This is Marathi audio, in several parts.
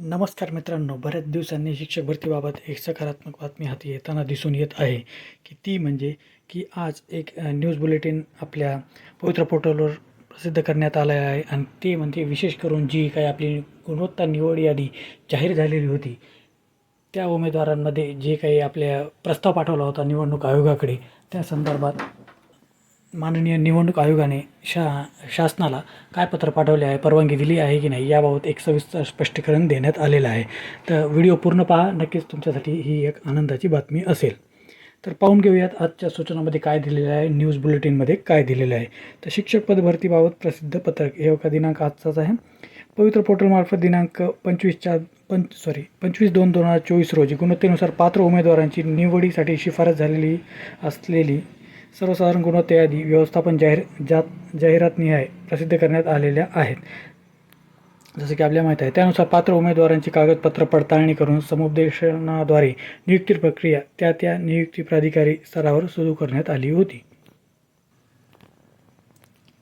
नमस्कार मित्रांनो, बऱ्याच दिवसांनी शिक्षक भरतीबाबत एक सकारात्मक बातमी हाती येताना दिसून येत आहे की ती म्हणजे की आज एक न्यूज बुलेटिन आपल्या पवित्र पोर्टलवर प्रसिद्ध करण्यात आलं आहे. आणि ते म्हणजे विशेष करून जी काही आपली गुणवत्ता निवड यादी जाहीर झालेली होती त्या उमेदवारांमध्ये जे काही आपल्या प्रस्ताव पाठवला होता निवडणूक आयोगाकडे, त्या संदर्भात माननीय निवडणूक आयोगाने शासनाला काय पत्र पाठवले आहे, परवानगी दिली आहे की नाही याबाबत एक सविस्तर स्पष्टीकरण देण्यात आलेलं आहे. तर व्हिडिओ पूर्ण पहा, नक्कीच तुमच्यासाठी ही एक आनंदाची बातमी असेल. तर पाहून घेऊयात आजच्या सूचनामध्ये काय दिलेलं आहे, न्यूज बुलेटिनमध्ये काय दिलेलं आहे. तर शिक्षक पद भरतीबाबत प्रसिद्ध पत्रक हे का दिनांक आजचाच आहे. पवित्र पोर्टलमार्फत दिनांक 25/2/2024 रोजी गुणवत्तेनुसार पात्र उमेदवारांची निवडीसाठी शिफारस झालेली असलेली सर्वसाधारण गुणवत्ता यादी व्यवस्थापन जाहिरातनिहाय प्रसिद्ध करण्यात आलेल्या आहेत. जसं की आपल्याला माहीत आहे, त्यानुसार पात्र उमेदवारांची कागदपत्र पडताळणी करून समुपदेशनाद्वारे नियुक्ती प्रक्रिया त्या नियुक्ती प्राधिकारी स्तरावर सुरू करण्यात आली होती.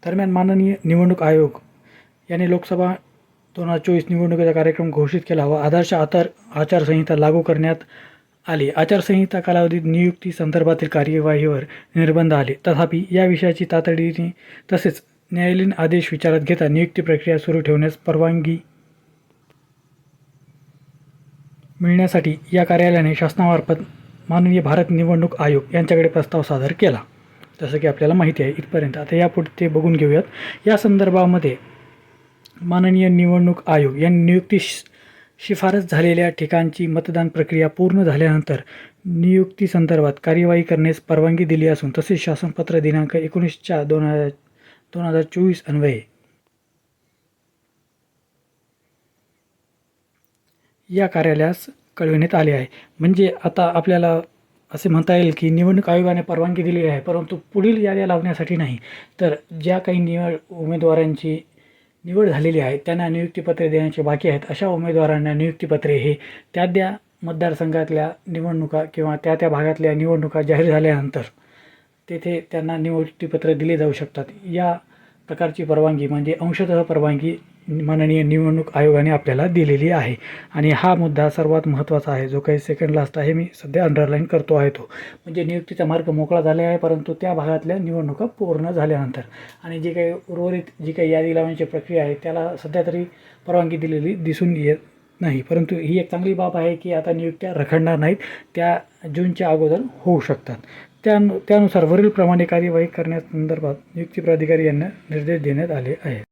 दरम्यान माननीय निवडणूक आयोग याने लोकसभा 2024 निवडणुकीचा कार्यक्रम घोषित केला व आदर्श आचारसंहिता लागू करण्यात आली. आचारसंहिता कालावधीत नियुक्ती संदर्भातील कार्यवाहीवर निर्बंध आले. तथापि या विषयाची तातडीने तसेच न्यायालयीन आदेश विचारात घेता नियुक्ती प्रक्रिया सुरू ठेवण्यास परवानगी मिळण्यासाठी या कार्यालयाने शासनामार्फत माननीय भारत निवडणूक आयोग यांच्याकडे प्रस्ताव सादर केला. जसं की आपल्याला माहिती आहे इथपर्यंत. आता यापुढे ते बघून घेऊयात. या संदर्भामध्ये माननीय निवडणूक आयोग यांनी नियुक्ती शिफारस झालेल्या ठिकाणची मतदान प्रक्रिया पूर्ण झाल्यानंतर नियुक्ती संदर्भात कार्यवाही करण्यास परवानगी दिली असून तसेच शासनपत्र दिनांक 19/4/2024 अन्वये या कार्यालयास कळविण्यात आले आहे. म्हणजे आता आपल्याला असे म्हणता येईल की निवडणूक आयोगाने परवानगी दिली आहे, परंतु पुढील याद्या लावण्यासाठी नाही, तर ज्या काही उमेदवारांची निवड झालेली आहे त्यांना नियुक्तीपत्रे देण्याचे बाकी आहेत अशा उमेदवारांना नियुक्तीपत्रे हे त्या मतदारसंघातल्या निवडणुका किंवा त्या भागातल्या निवडणुका जाहीर झाल्यानंतर तेथे त्यांना नियुक्तीपत्र दिले जाऊ शकतात. या प्रकारची परवानगी म्हणजे अंशतः परवानगी माननीय निवडणूक आयोगाने आपल्याला दिलेली आहे. आणि हा मुद्दा सर्वात महत्त्वाचा आहे, जो काही सेकंड लास्ट आहे, मी सध्या अंडरलाईन करतो आहे तो म्हणजे नियुक्तीचा मार्ग मोकळा झाला आहे, परंतु त्या भागातल्या निवडणुका पूर्ण झाल्यानंतर आणि जी काही उर्वरित जी काही यादी लावण्याची प्रक्रिया आहे त्याला सध्या तरी परवानगी दिलेली दिसून येत नाही. परंतु ही एक चांगली बाब आहे की आता नियुक्त्या रखडणार नाहीत, त्या जूनच्या अगोदर होऊ शकतात. त्यानुसार वरील प्रमाणे कार्यवाही करण्यासंदर्भात नियुक्ती प्राधिकारी यांना निर्देश देण्यात आले आहेत.